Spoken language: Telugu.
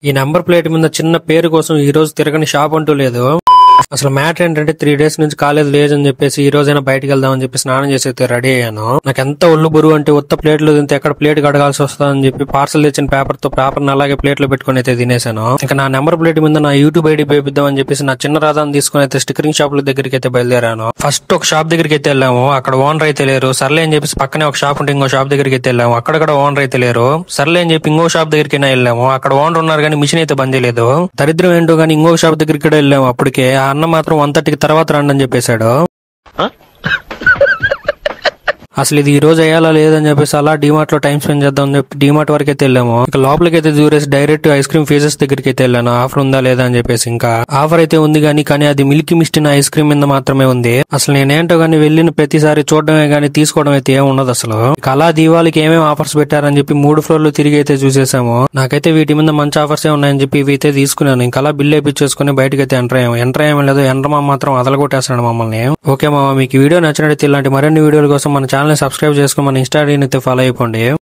ఈ నంబర్ ప్లేట్ మీద చిన్న పేరు కోసం ఈ రోజు తిరగని షాప్ అంటూ లేదు. అసలు మ్యాటర్ ఏంటంటే 3 days నుంచి కాలేజ్ లేదని చెప్పేసి ఈ రోజైనా బయటకు వెళ్దామని చెప్పి స్నానం చేసి అయితే రెడీ అయ్యాను. నాకు ఎంత ఒళ్ళు బరువు అంటే ఉత్త ప్లేట్లు తింటే ఎక్కడ ప్లేట్ కడగాల్సి వస్తుందని చెప్పి పార్సల్ తెచ్చిన పేపర్ అలాగే ప్లేట్ లో పెట్టుకుని అయితే తినేసాను. ఇంకా నా నెంబర్ ప్లేట్ మీద నా యూట్యూబ్ ఐడి పేపిద్దామని చెప్పేసి నా చిన్న రాధాన్ని తీసుకుని అయితే స్టిక్కరింగ్ షాప్ దగ్గరికి అయితే బయలుదేరాను. ఫస్ట్ ఒక షాప్ దగ్గరికి అయితే వెళ్ళాము. అక్కడ ఓనర్ అయితే లేరు. సర్లే అని చెప్పేసి పక్కనే ఒక షాప్ ఉంటే ఇంకో షాప్ దగ్గరికి అయితే వెళ్ళాము. అక్కడ కూడా ఓనర్ అయితే లేరు. సర్లే అని చెప్పి ఇంకో షాప్ దగ్గరికి వెళ్ళాము. అక్కడ ఓనర్ ఉన్నారు కానీ మిషన్ అయితే బంద్ చేయలేదు. దరిద్రం ఏంటో కానీ ఇంకో షాప్ దగ్గరికి కూడా వెళ్ళాము. అప్పటికే ఆ అన్న మాత్రం 1:30 తర్వాత రండి అని చెప్పేశాడు. అసలు ఇది ఈ రోజు అయ్యాలా లేదని చెప్పేసి అలా డిమార్ట్ లో టైం స్పెండ్ చేద్దాం అని చెప్పి డిమార్ట్ వరకు అయితే వెళ్ళాము. ఇక లోపలికి అయితే దూరేసి డైరెక్ట్ ఐస్ క్రీమ్ ఫీజెస్ దగ్గరికి అయితే వెళ్ళాను. ఆఫర్ ఉందా లేదా అని చెప్పేసి. ఇంకా ఆఫర్ అయితే ఉంది కానీ అది మిల్కీ మిస్ట్ ఐస్ క్రీమ్ మీద మాత్రమే ఉంది. అసలు నేనేంటో గానీ వెళ్ళిన ప్రతిసారి చూడడమే గానీ తీసుకోవడం అయితే ఏమి ఉండదు. అసలు అలా దీవాళికి ఏమేమి ఆఫర్స్ పెట్టారని చెప్పి 3 ఫ్లోర్లు తిరిగి అయితే చూసేసాము. నాకైతే వీటి మీద మంచి ఆఫర్స్ ఉన్నాయని చెప్పి ఇవి అయితే తీసుకున్నాను. ఇంకా అలా బిల్ వేయించేసుకుని బయటకి అయితే ఎంటర్ అయ్యాము లేదు. ఎండ్రమా మాత్రం అదలగొట్టేస్తాడు మమ్మల్ని. ఓకే మామ, మీకు వీడియో నచ్చినట్లయితే ఇలాంటి మరిన్ని వీడియోల కోసం మన ఛానల్ సబ్స్క్రైబ్ చేసుకుని మన ఇన్స్టా ఐడిని అయితే ఫాలో అయిపోండి.